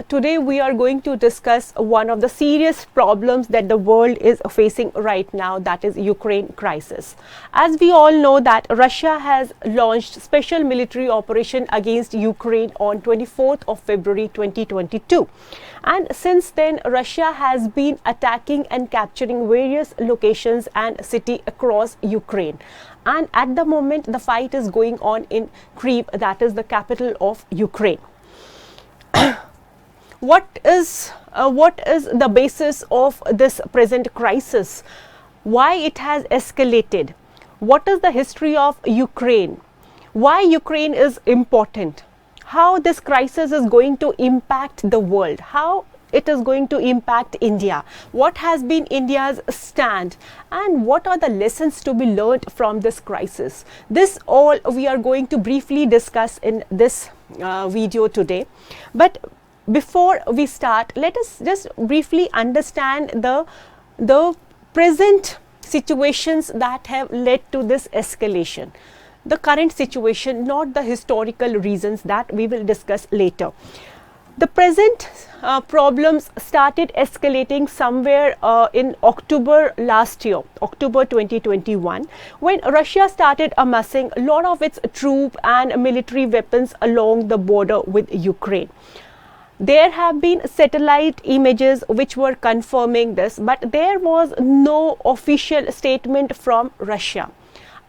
today we are going to discuss one of the serious problems that the world is facing right now, that is Ukraine crisis. As we all know that Russia has launched special military operation against Ukraine on 24th of February 2022. And since then, Russia has been attacking and capturing various locations and cities across Ukraine. And at the moment, the fight is going on in Kyiv, that is the capital of Ukraine. What is the basis of this present crisis? Why it has escalated? What is the history of Ukraine? Why Ukraine is important? How this crisis is going to impact the world? How it is going to impact India? What has been India's stand? And what are the lessons to be learned from this crisis? This all we are going to briefly discuss in this video today. But before we start, let us just briefly understand the present situations that have led to this escalation. The current situation, not the historical reasons that we will discuss later. The present problems started escalating somewhere in October last year, October 2021, when Russia started amassing a lot of its troops and military weapons along the border with Ukraine. There have been satellite images which were confirming this, but there was no official statement from Russia.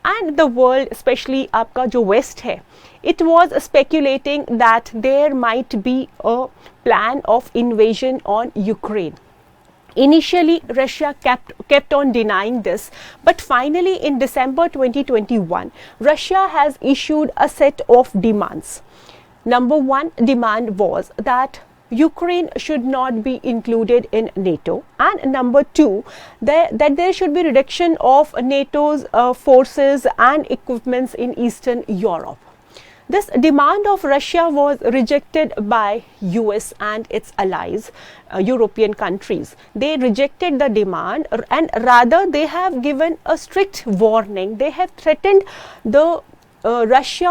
And the world, especially आपका जो West है, it was speculating that there might be a plan of invasion on Ukraine. Initially, Russia kept on denying this, but finally in December 2021, Russia has issued a set of demands. Number one demand was that Ukraine should not be included in NATO, and number two, that there should be reduction of NATO's forces and equipments in Eastern Europe. This demand of Russia was rejected by US and its allies, European countries. They rejected the demand, and rather they have given a strict warning. They have threatened Russia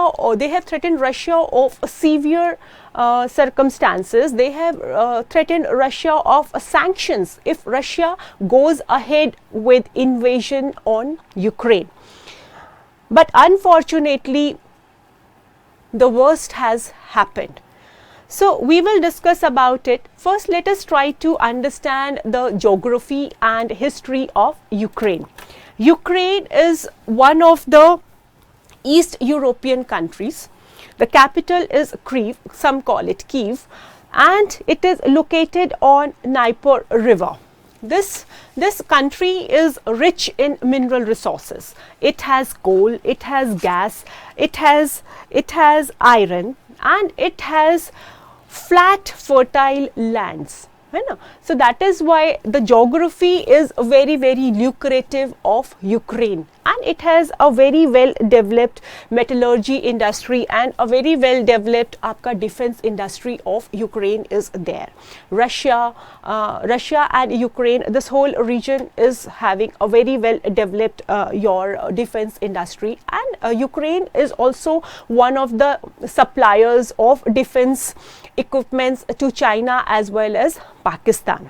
of severe circumstances. They have threatened Russia of sanctions if Russia goes ahead with invasion on Ukraine. But unfortunately, the worst has happened. So we will discuss about it. First, let us try to understand the geography and history of Ukraine. Ukraine is one of the East European countries. The capital is Kyiv, some call it Kyiv, and it is located on Dnieper River. This country is rich in mineral resources. It has coal, it has gas, it has iron, and it has flat fertile lands. So that is why the geography is very, very lucrative of Ukraine, and it has a very well developed metallurgy industry and a very well developed defense industry of Ukraine is there. Russia and Ukraine, this whole region is having a very well developed your defense industry, and Ukraine is also one of the suppliers of defense equipments to China as well as Pakistan.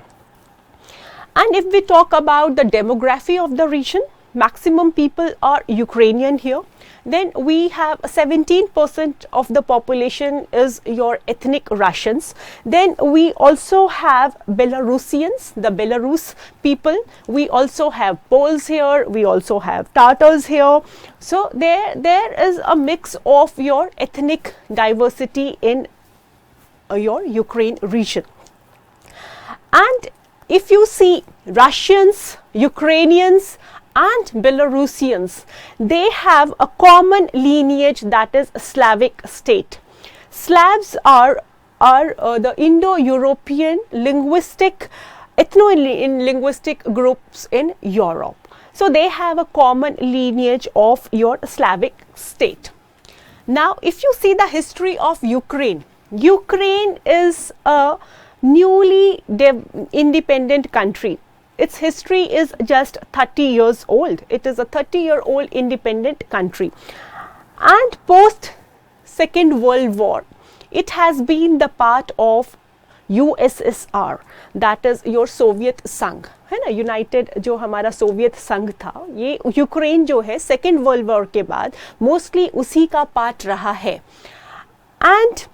And if we talk about the demography of the region, maximum people are Ukrainian here. Then we have 17% of the population is your ethnic Russians. Then we also have Belarusians, the Belarus people. We also have Poles here. We also have Tatars here. So there is a mix of your ethnic diversity in your Ukraine region. And if you see Russians, Ukrainians and Belarusians, they have a common lineage, that is Slavic State. Slavs are the Indo-European ethno-linguistic groups in Europe. So they have a common lineage of your Slavic state. Now, if you see the history of Ukraine, Ukraine is a newly independent country. Its history is just 30 years old. It is a 30-year-old independent country. And post Second World War, it has been the part of USSR, that is your Soviet संघ है ना, United जो हमारा Soviet संघ था, ये Ukraine जो है सेकेंड वर्ल्ड वॉर के बाद मोस्टली उसी का पार्ट रहा है. And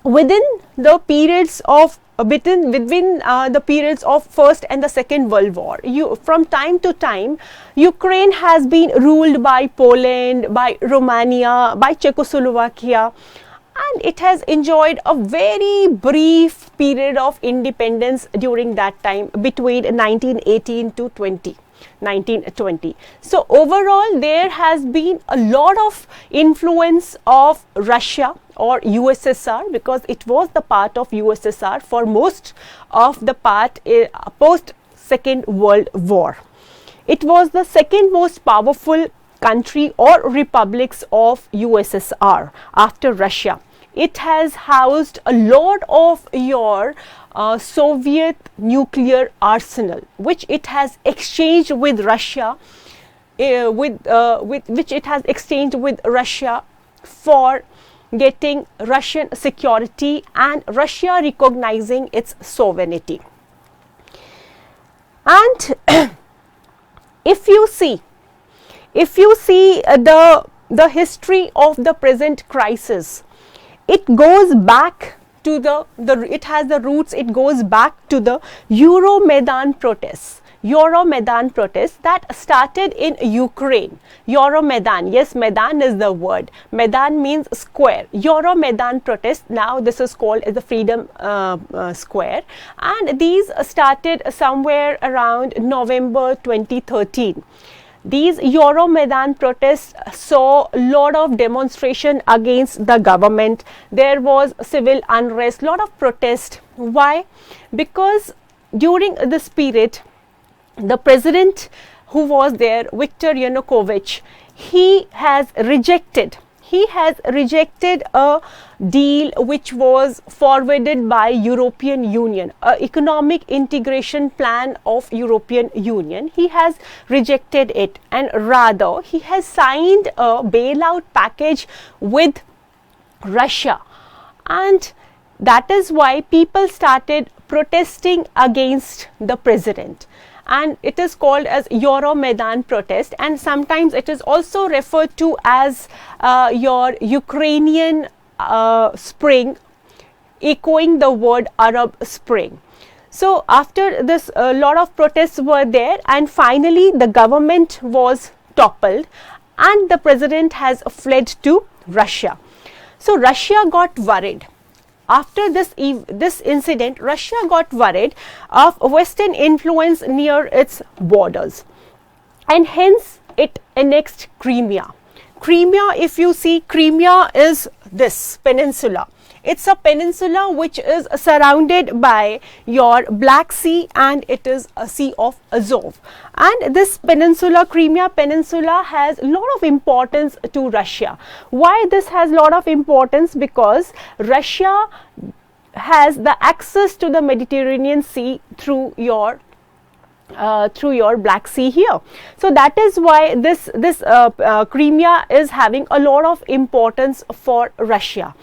within the periods of within the periods of First and the Second World War, from time to time Ukraine has been ruled by Poland, by Romania, by Czechoslovakia, and it has enjoyed a very brief period of independence during that time between 1918 to 1920. So overall there has been a lot of influence of Russia or USSR, because it was the part of USSR for most of the part post Second World War. It was the second most powerful country or republics of USSR after Russia. It has housed a lot of your Soviet nuclear arsenal, which it has exchanged with Russia, which it has exchanged with Russia for getting Russian security and Russia recognizing its sovereignty. And if you see the history of the present crisis, it goes back to it has the roots, it goes back to the Medan protests. Medan protests that started in Ukraine. Medan, yes, Medan is the word. Medan means square. Medan protests, now this is called as the Freedom Square, and these started somewhere around November 2013. These Medan protests saw a lot of demonstration against the government. There was civil unrest, lot of protest. Why? Because during this period, the president who was there, Viktor Yanukovych, he has rejected a deal which was forwarded by European Union, economic integration plan of European Union. He has rejected it, and rather he has signed a bailout package with Russia, and that is why people started protesting against the president. And it is called as Medan protest, and sometimes it is also referred to as your Ukrainian spring, echoing the word Arab Spring. So after this, a lot of protests were there, and finally the government was toppled and the president has fled to Russia. So Russia got worried. After this incident, Russia got worried of Western influence near its borders, and hence it annexed Crimea. Crimea, if you see, Crimea is this peninsula. It's a peninsula which is surrounded by your Black Sea, and it is a Sea of Azov. And this peninsula, Crimea Peninsula, has a lot of importance to Russia. Why this has a lot of importance? Because Russia has the access to the Mediterranean Sea through your Black Sea here. So that is why this Crimea is having a lot of importance for Russia.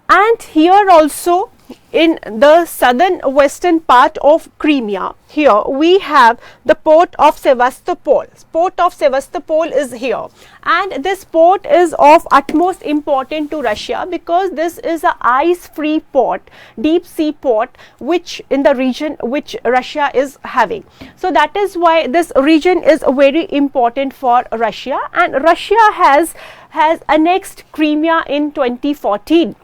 And here also in the southern western part of Crimea, here we have the port of Sevastopol. Port of Sevastopol is here, and this port is of utmost importance to Russia because this is a ice-free port, deep sea port, which in the region which Russia is having. So that is why this region is very important for Russia, and Russia has annexed Crimea in 2014.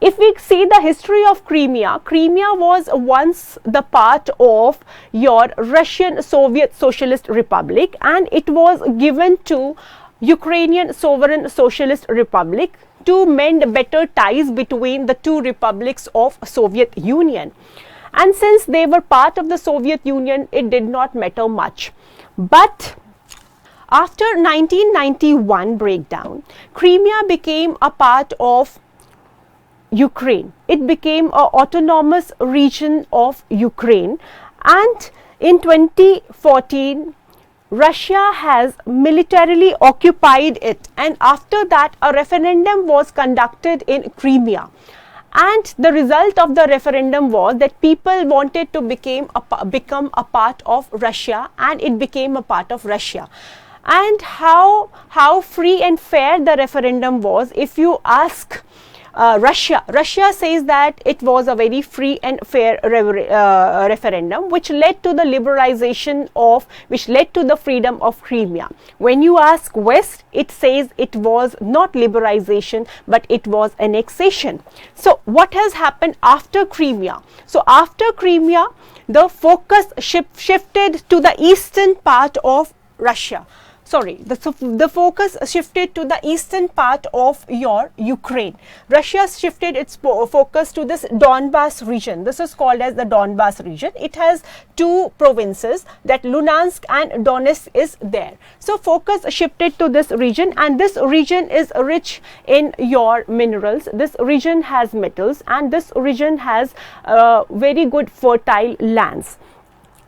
If we see the history of Crimea, Crimea was once the part of your Russian Soviet Socialist Republic, and it was given to Ukrainian Sovereign Socialist Republic to mend better ties between the two republics of Soviet Union. And since they were part of the Soviet Union, it did not matter much. But after 1991 breakdown, Crimea became a part of Ukraine. It became an autonomous region of Ukraine, and in 2014 Russia has militarily occupied it, and after that a referendum was conducted in Crimea, And the result of the referendum was that people wanted to become a part of Russia, and it became a part of Russia. And how free and fair the referendum was, if you ask Russia says that it was a very free and fair referendum, which led to the liberalization which led to the freedom of Crimea. When you ask West, it says it was not liberalization, but it was annexation. So what has happened after Crimea? So after Crimea, the focus shifted to the eastern part of Russia. The focus shifted to the eastern part of your Ukraine. Russia shifted its focus to this Donbas region. This is called as the Donbas region. It has two provinces, that Luhansk and Donetsk is there. So focus shifted to this region, and this region is rich in your minerals. This region has metals, and this region has very good fertile lands.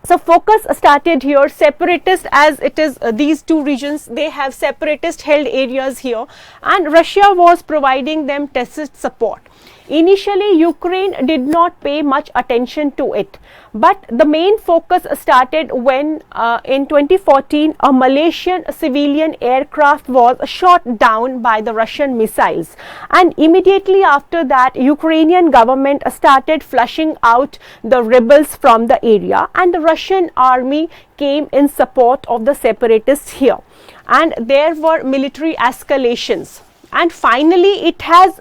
So focus started here. Separatist, as it is these two regions, they have separatist held areas here, and Russia was providing them tacit support. Initially, Ukraine did not pay much attention to it, but the main focus started when in 2014 a Malaysian civilian aircraft was shot down by the Russian missiles, and immediately after that Ukrainian government started flushing out the rebels from the area, and the Russian army came in support of the separatists here, and there were military escalations. And finally, it has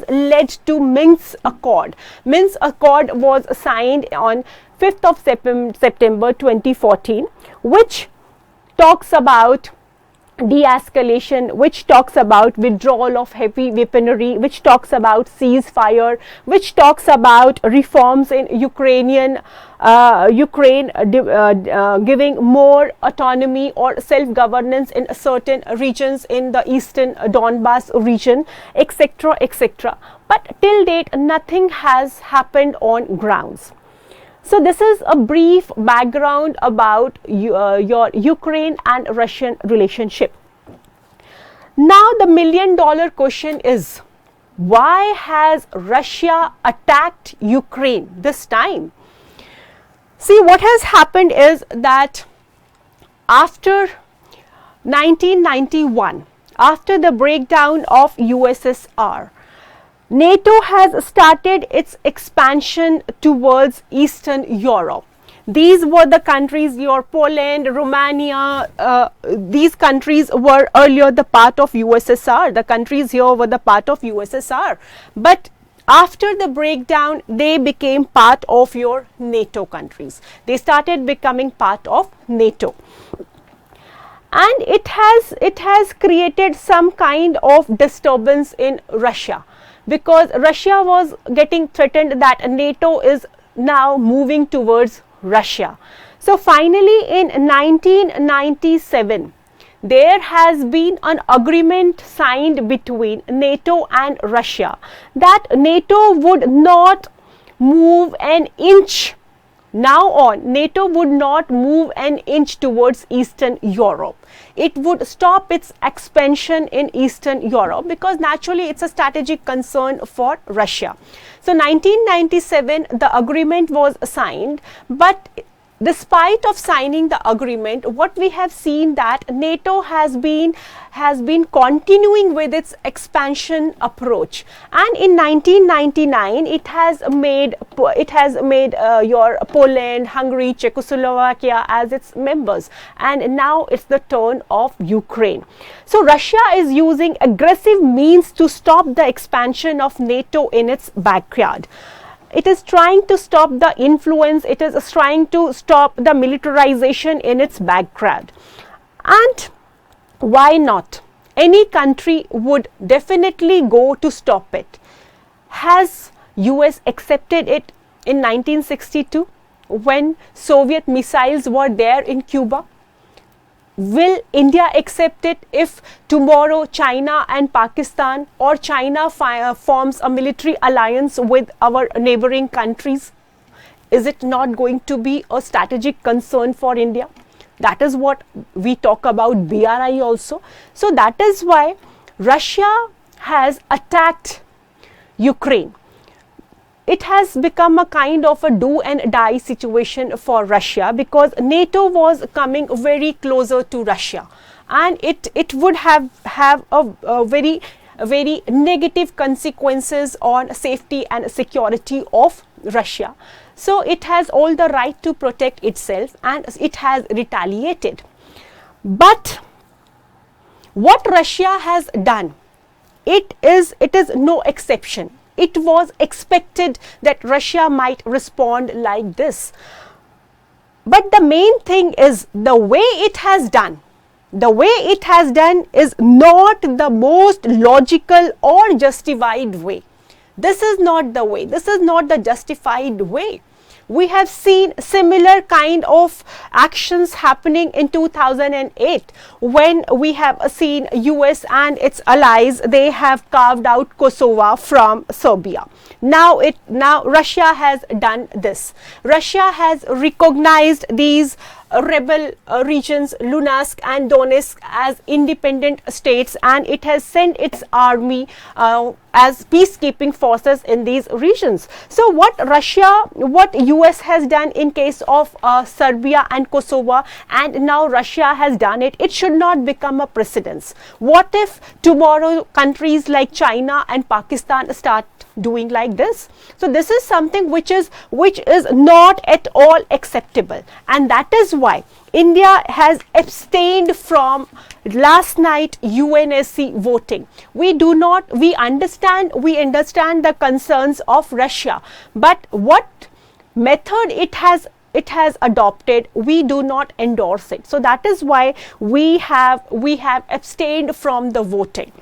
led to Minsk Accord. Minsk Accord was signed on 5th of September 2014, which talks about de-escalation, which talks about withdrawal of heavy weaponry, which talks about ceasefire, which talks about reforms in Ukraine giving more autonomy or self-governance in certain regions in the eastern Donbas region, etc., etc. But till date, nothing has happened on grounds. So this is a brief background about your Ukraine and Russian relationship. Now the million-dollar question is, why has Russia attacked Ukraine this time? See, what has happened is that after 1991, after the breakdown of USSR, NATO has started its expansion towards Eastern Europe. These were the countries, your Poland, Romania, these countries were earlier the part of USSR. The countries here were the part of USSR. But after the breakdown, they became part of your NATO countries. They started becoming part of NATO. And it has created some kind of disturbance in Russia, because Russia was getting threatened that NATO is now moving towards Russia. So finally in 1997, there has been an agreement signed between NATO and Russia that NATO would not move an inch. Now on, NATO would not move an inch towards Eastern Europe. It would stop its expansion in Eastern Europe, because naturally it's a strategic concern for Russia. So 1997, the agreement was signed, but despite of signing the agreement, what we have seen that NATO has been continuing with its expansion approach, and in 1999 it has made your Poland, Hungary, Czechoslovakia as its members, and now it's the turn of Ukraine. So Russia is using aggressive means to stop the expansion of NATO in its backyard. It is trying to stop the influence, it is trying to stop the militarization in its backyard. And why not? Any country would definitely go to stop it. Has US accepted it in 1962 when Soviet missiles were there in Cuba? Will India accept it if tomorrow China and Pakistan, or China forms a military alliance with our neighboring countries? Is it not going to be a strategic concern for India? That is what we talk about BRI also. So that is why Russia has attacked Ukraine. it has become a kind of a do and die situation for Russia, because NATO was coming very closer to Russia, and it would have a very negative consequences on safety and security of Russia. So it has all the right to protect itself, and it has retaliated. But what Russia has done, it is no exception. It was expected that Russia might respond like this. But the main thing is the way it has done. The way it has done is not the most logical or justified way. This is not the way. This is not the justified way. We have seen similar kind of actions happening in 2008, when we have seen US and its allies, they have carved out Kosovo from Serbia. Now Russia has done this. Russia has recognized these rebel regions, Luhansk and Donetsk, as independent states, and it has sent its army as peacekeeping forces in these regions. So what US has done in case of Serbia and Kosovo, and now Russia has done it, it should not become a precedence. What if tomorrow countries like China and Pakistan start doing like this? So this is something which is not at all acceptable, and that is why India has abstained from last night UNSC voting. We understand the concerns of Russia, but what method it has adopted, we do not endorse it. So that is why we have abstained from the voting.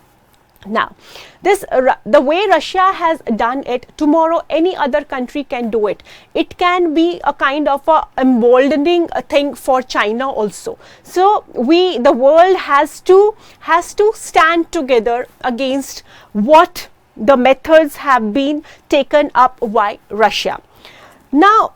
Now, the way Russia has done it, tomorrow any other country can do it. It can be a kind of a emboldening thing for China also. So the world has to stand together against what the methods have been taken up by Russia. Now,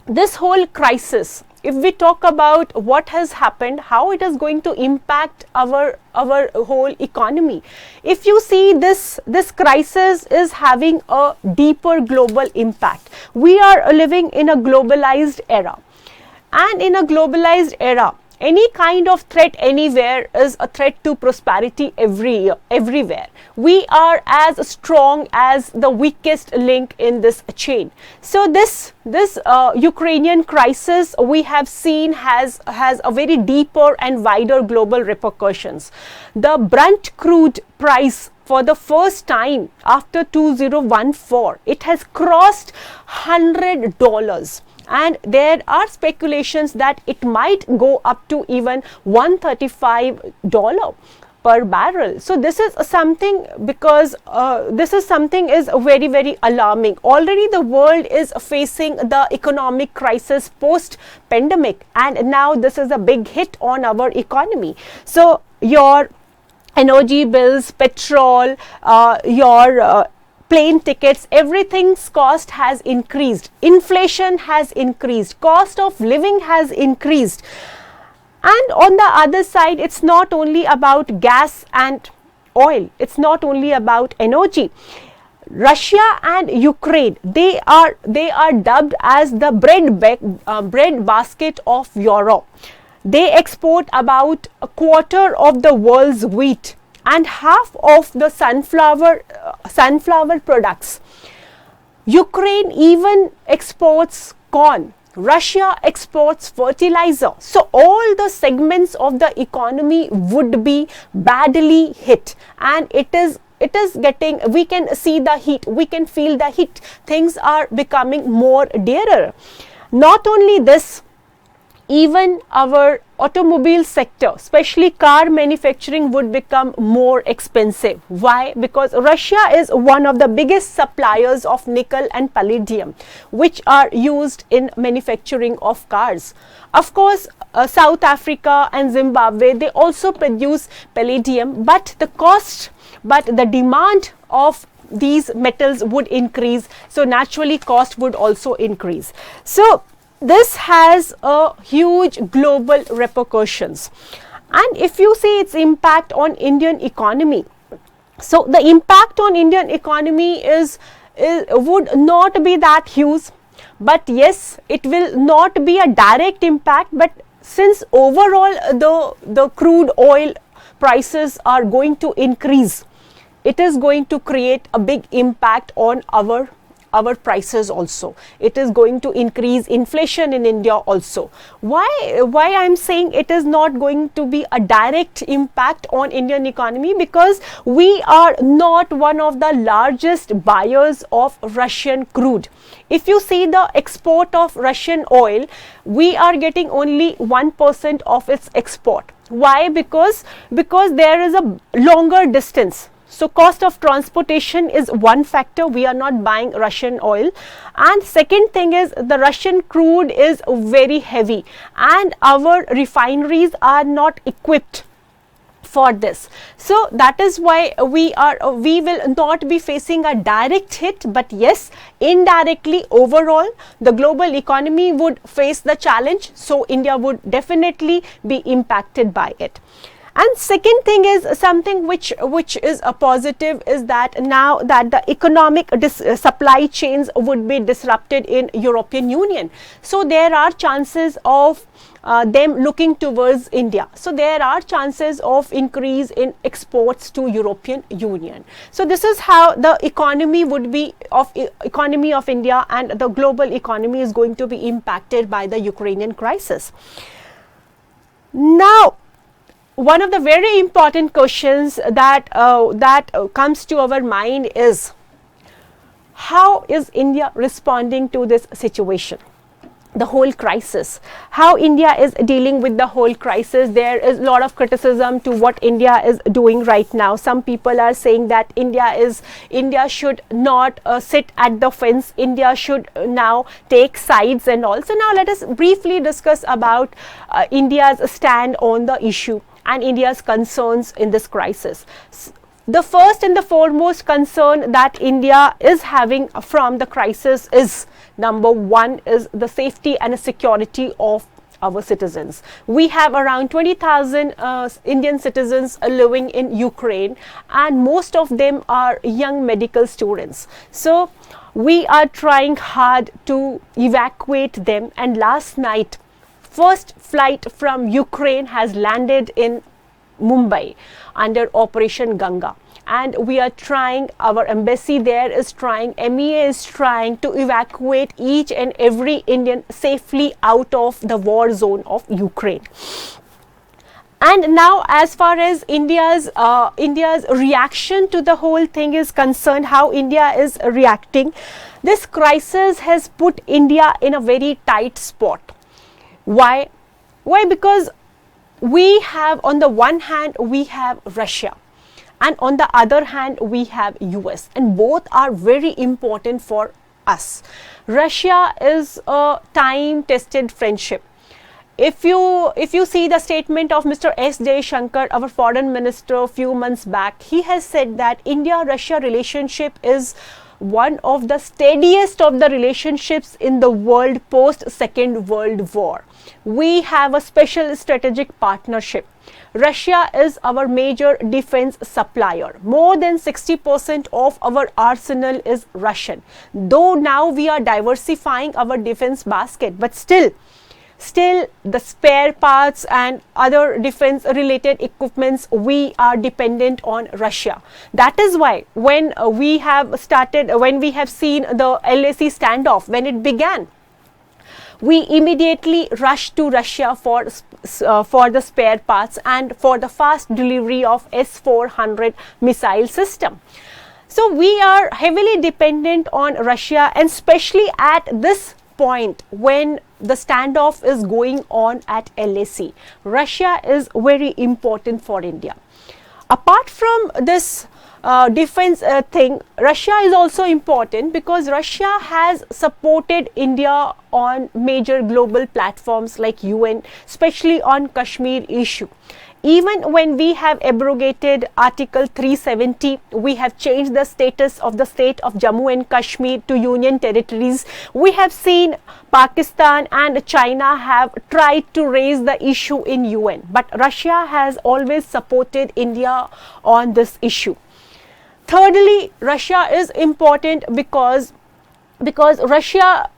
this whole crisis, if we talk about what has happened, how it is going to impact our whole economy. If you see this crisis is having a deeper global impact. We are living in a globalized era, and in a globalized era, any kind of threat anywhere is a threat to prosperity everywhere. We are as strong as the weakest link in this chain. So this Ukrainian crisis, we have seen has a very deeper and wider global repercussions. The Brent crude price, for the first time after 2014, it has crossed $100. And there are speculations that it might go up to even $135 per barrel. So this is something, because this is very, very alarming. Already the world is facing the economic crisis post pandemic, and now this is a big hit on our economy. So your energy bills, petrol, your plane tickets, everything's cost has increased. Inflation has increased. Cost of living has increased. And on the other side, it's not only about gas and oil. It's not only about energy. Russia and Ukraine, they are dubbed as the bread basket of Europe. They export about a quarter of the world's wheat and half of the sunflower products. Ukraine even exports corn. Russia exports fertilizer. So all the segments of the economy would be badly hit, and it is getting, we can see the heat, we can feel the heat. Things are becoming more dearer. Not only this, even our automobile sector, especially car manufacturing, would become more expensive. Why? Because Russia is one of the biggest suppliers of nickel and palladium, which are used in manufacturing of cars. Of course, South Africa and Zimbabwe, they also produce palladium, but the demand of these metals would increase, so naturally cost would also increase. So this has a huge global repercussions. And if you see its impact on Indian economy, so the impact on Indian economy is would not be that huge, but yes, it will not be a direct impact. But since overall the crude oil prices are going to increase, it is going to create a big impact on our prices also. It is going to increase inflation in India also. Why I am saying it is not going to be a direct impact on Indian economy? Because we are not one of the largest buyers of Russian crude. If you see the export of Russian oil, we are getting only 1% of its export. Why? Because there is a longer distance. So cost of transportation is one factor. We are not buying Russian oil. And second thing is, the Russian crude is very heavy and our refineries are not equipped for this. So that is why we will not be facing a direct hit, but yes, indirectly overall the global economy would face the challenge. So India would definitely be impacted by it. And second thing is something which is a positive, is that now that the economic supply chains would be disrupted in European Union. So there are chances of them looking towards India. So there are chances of increase in exports to European Union. So this is how the economy would be economy of India and the global economy is going to be impacted by the Ukrainian crisis. Now, one of the very important questions that comes to our mind is, how is India responding to this situation, the whole crisis? How India is dealing with the whole crisis? There is a lot of criticism to what India is doing right now. Some people are saying that India should not sit at the fence. India should now take sides and all. So now let us briefly discuss about India's stand on the issue and India's concerns in this crisis. The first and the foremost concern that India is having from the crisis is, number one, is the safety and security of our citizens. We have around 20,000 Indian citizens living in Ukraine, and most of them are young medical students. So we are trying hard to evacuate them, and last night first flight from Ukraine has landed in Mumbai under Operation Ganga, and we are trying, our embassy there is trying, MEA is trying to evacuate each and every Indian safely out of the war zone of Ukraine. And now, as far as India's reaction to the whole thing is concerned, how India is reacting, this crisis has put India in a very tight spot. Why? Because we have, on the one hand, we have Russia, and on the other hand, we have US, and both are very important for us. Russia is a time-tested friendship. If you see the statement of Mr. S. Jaishankar, our foreign minister, a few months back, he has said that India-Russia relationship is one of the steadiest of the relationships in the world post Second World War. We have a special strategic partnership. Russia is our major defense supplier. More than 60% of our arsenal is Russian. Though now we are diversifying our defense basket, but still the spare parts and other defense related equipments, we are dependent on Russia. That is why when we have seen the LAC standoff, when it began, we immediately rushed to Russia for the spare parts and for the fast delivery of S-400 missile system. So we are heavily dependent on Russia, and especially at this point when the standoff is going on at LAC, Russia is very important for India. Apart from this defense thing, Russia is also important because Russia has supported India on major global platforms like UN, especially on Kashmir issue. Even when we have abrogated Article 370, we have changed the status of the state of Jammu and Kashmir to union territories. We have seen Pakistan and China have tried to raise the issue in UN, but Russia has always supported India on this issue. Thirdly, Russia is important because Russia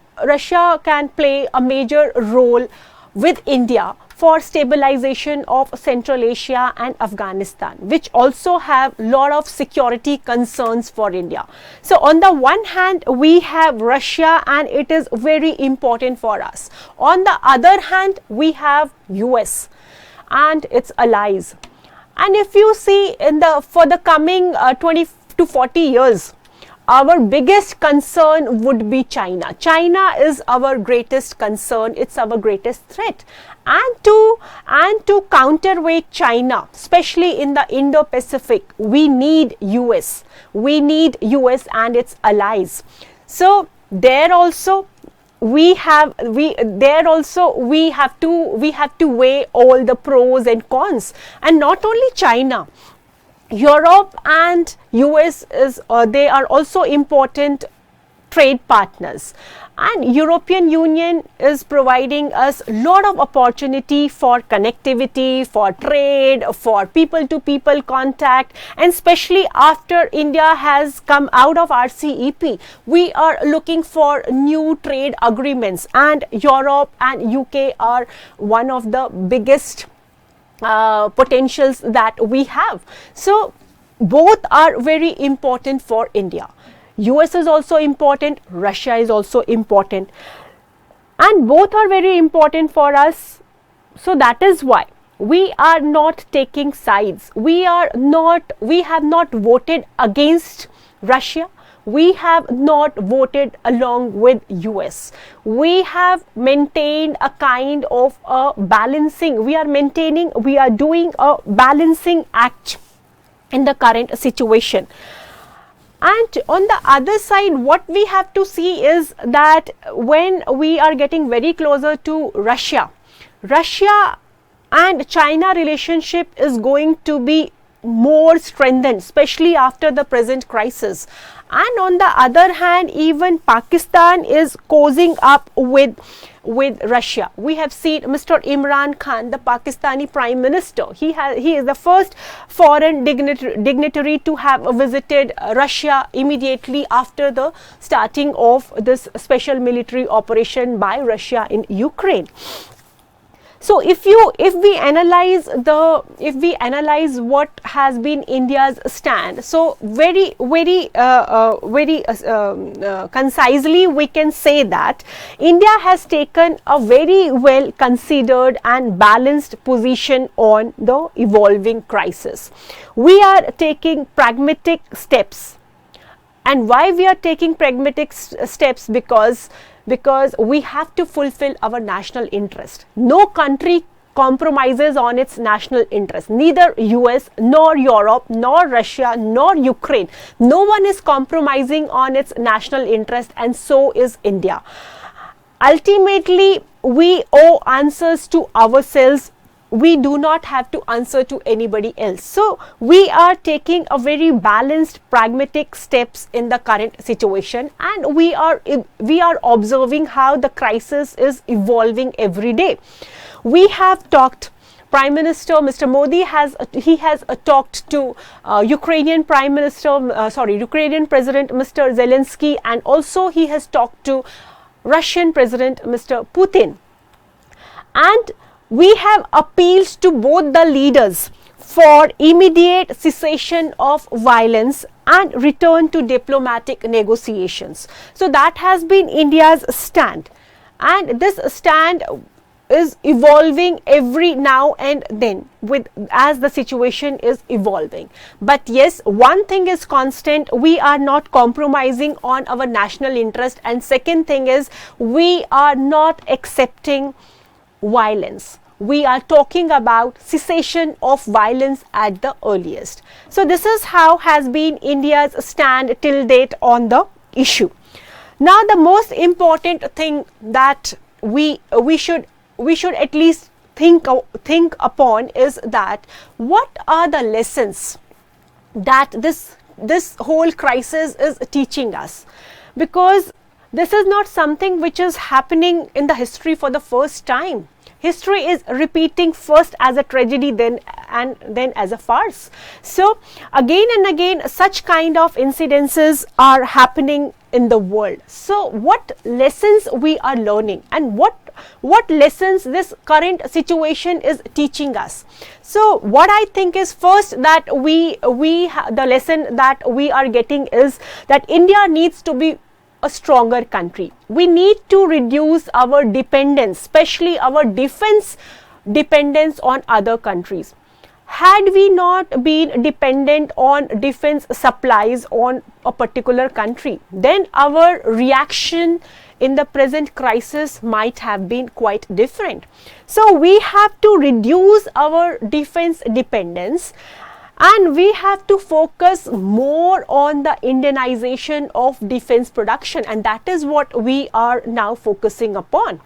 can play a major role with India for stabilization of Central Asia and Afghanistan, which also have lot of security concerns for India. So on the one hand, we have Russia and it is very important for us. On the other hand, we have US and its allies. And if you see for the coming 20 to 40 years, our biggest concern would be China. China is our greatest concern. It's our greatest threat. And to counterweight China, especially in the Indo-Pacific, we need US. We need US and its allies. So there also we have to weigh all the pros and cons. And not only China, Europe and US they are also important trade partners, and European Union is providing us a lot of opportunity for connectivity, for trade, for people to people contact, and especially after India has come out of RCEP, we are looking for new trade agreements, and Europe and UK are one of the biggest potentials that we have. So both are very important for India. US is also important, Russia is also important, and both are very important for us. So that is why we are not taking sides. We have not voted against Russia. We have not voted along with US. We have maintained a kind of a balancing. We are doing a balancing act in the current situation. And on the other side, what we have to see is that when we are getting very closer to Russia and China relationship is going to be more strengthened, especially after the present crisis. And on the other hand, even Pakistan is cozying up with Russia. We have seen Mr. Imran Khan, the Pakistani Prime Minister. He is the first foreign dignitary to have visited Russia immediately after the starting of this special military operation by Russia in Ukraine. So if we analyze what has been India's stand, so very concisely we can say that India has taken a very well considered and balanced position on the evolving crisis. We are taking pragmatic steps. And why we are taking pragmatic steps? Because we have to fulfill our national interest. No country compromises on its national interest. Neither US, nor Europe, nor Russia, nor Ukraine. No one is compromising on its national interest, and so is India. Ultimately, we owe answers to ourselves. We do not have to answer to anybody else. So we are taking a very balanced, pragmatic steps in the current situation, and we are observing how the crisis is evolving every day. We have talked. Prime Minister Mr. Modi has talked to Ukrainian President Mr. Zelensky, and also he has talked to Russian President Mr. Putin. And we have appealed to both the leaders for immediate cessation of violence and return to diplomatic negotiations. So that has been India's stand, and this stand is evolving every now and then as the situation is evolving. But yes, one thing is constant: we are not compromising on our national interest, and second thing is we are not accepting violence. We are talking about cessation of violence at the earliest. So this is how has been India's stand till date on the issue. Now the most important thing that we should at least think upon is that what are the lessons that this whole crisis is teaching us, because this is not something which is happening in the history for the first time. History is repeating first as a tragedy, then as a farce. So again and again such kind of incidences are happening in the world. So what lessons we are learning, and what lessons this current situation is teaching us? So what I think is, first, that the lesson that we are getting is that India needs to be a stronger country. We need to reduce our dependence, especially our defense dependence on other countries. Had we not been dependent on defense supplies on a particular country, then our reaction in the present crisis might have been quite different. So we have to reduce our defense dependence, and we have to focus more on the Indianization of defense production, and that is what we are now focusing upon.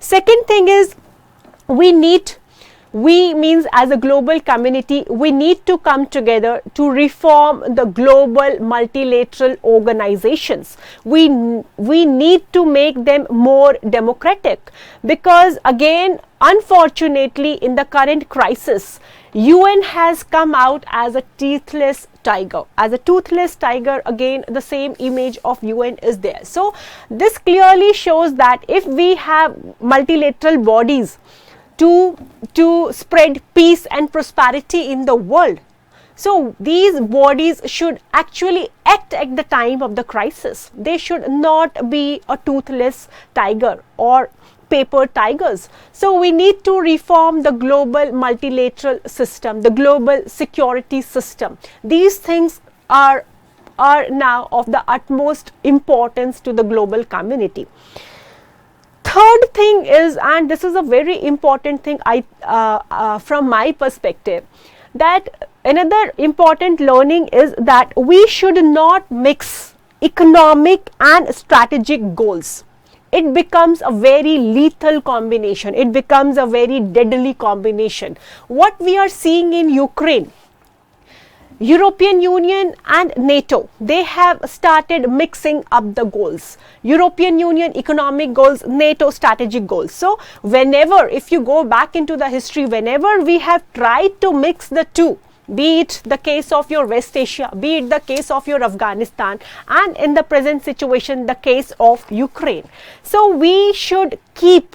Second thing is, we means as a global community, we need to come together to reform the global multilateral organizations. We need to make them more democratic, because again, unfortunately, in the current crisis, UN has come out as a teethless tiger. As a toothless tiger, again, the same image of UN is there. So this clearly shows that if we have multilateral bodies to spread peace and prosperity in the world, so these bodies should actually act at the time of the crisis. They should not be a toothless tiger or paper tigers. So we need to reform the global multilateral system, the global security system. These things are now of the utmost importance to the global community. Third thing is, and this is a very important thing from my perspective, that another important learning is that we should not mix economic and strategic goals. It becomes a very lethal combination. It becomes a very deadly combination. What we are seeing in Ukraine, European Union and NATO, they have started mixing up the goals. European Union economic goals, NATO strategic goals. So whenever, if you go back into the history, whenever we have tried to mix the two, be it the case of your West Asia, be it the case of your Afghanistan, and in the present situation, the case of Ukraine. So we should keep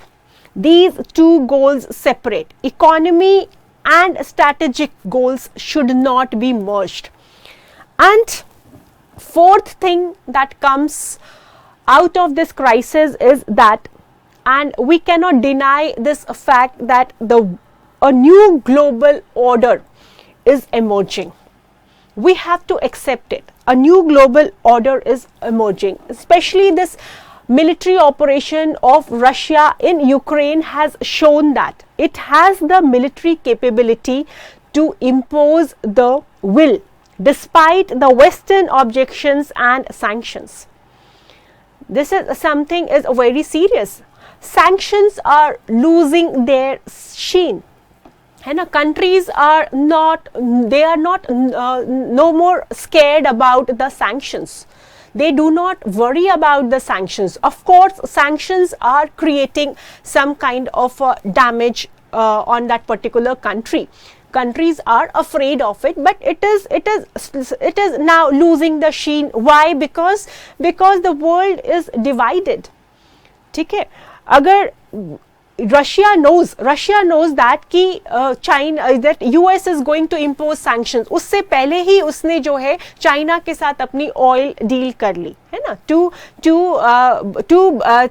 these two goals separate. Economy and strategic goals should not be merged. And fourth thing that comes out of this crisis is that, and we cannot deny this fact, that a new global order is emerging. We have to accept it. A new global order is emerging. Especially this military operation of Russia in Ukraine has shown that it has the military capability to impose the will despite the Western objections and sanctions. This is something is very serious. Sanctions are losing their sheen. And countries are not no more scared about the sanctions. They do not worry about the sanctions. Of course, sanctions are creating some kind of damage on that particular country. Countries are afraid of it, but it is now losing the sheen. Why? Because the world is divided. ठीक है, अगर Russia knows that कि China, that US is going to impose sanctions. उससे पहले ही उसने जो है China के साथ अपनी oil deal कर ली है ना, to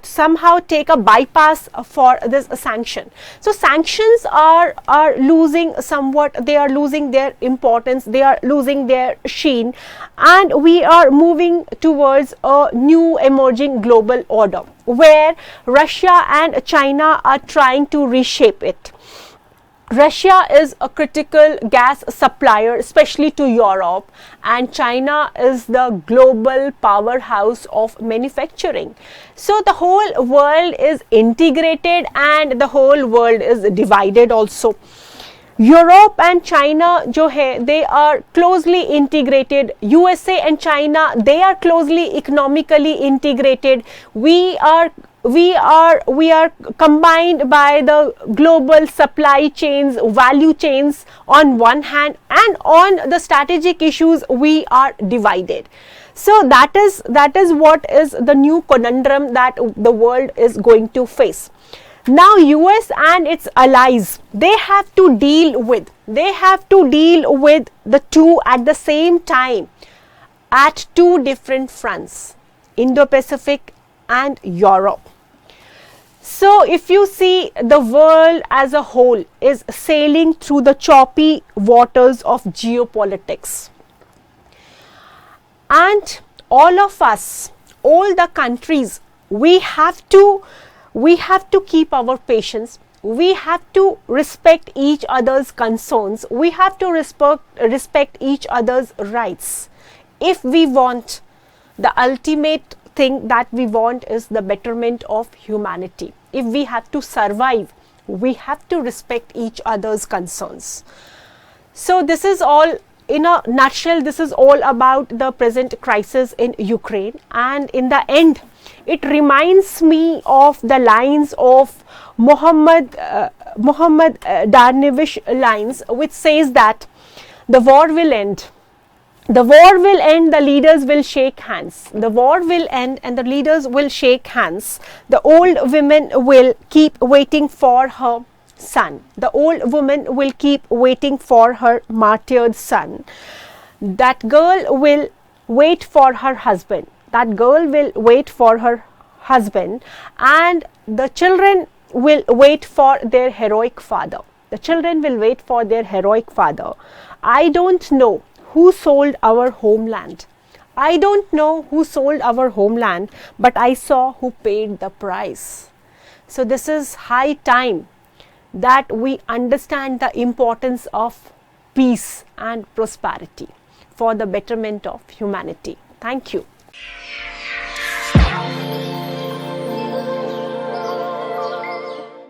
somehow take a bypass for this sanction. So sanctions are losing somewhat, they are losing their importance, they are losing their sheen, and we are moving towards a new emerging global order where Russia and China are trying to reshape it. Russia is a critical gas supplier, especially to Europe, and China is the global powerhouse of manufacturing. So the whole world is integrated and the whole world is divided also. Europe and China जो है, they are closely integrated. USA and China, they are closely economically integrated. We are we are combined by the global supply chains, value chains on one hand, and on the strategic issues we are divided. So that is what is the new conundrum that the world is going to face. Now US and its allies, they have to deal with the two at the same time at two different fronts, Indo-Pacific and Europe. So if you see, the world as a whole is sailing through the choppy waters of geopolitics. And all of us, all the countries, we have to keep our patience. We have to respect each other's concerns. We have to respect each other's rights. If we want, the ultimate thing that we want is the betterment of humanity. If we have to survive, we have to respect each other's concerns. So this is all, in a nutshell, this is all about the present crisis in Ukraine. And in the end, it reminds me of the lines of Muhammad Darwish lines, which says that the war will end. The war will end, the leaders will shake hands. The war will end and the leaders will shake hands. The old woman will keep waiting for her son. The old woman will keep waiting for her martyred son. That girl will wait for her husband. That girl will wait for her husband, and the children will wait for their heroic father. The children will wait for their heroic father. I don't know who sold our homeland. I don't know who sold our homeland, but I saw who paid the price. So this is high time that we understand the importance of peace and prosperity for the betterment of humanity. Thank you.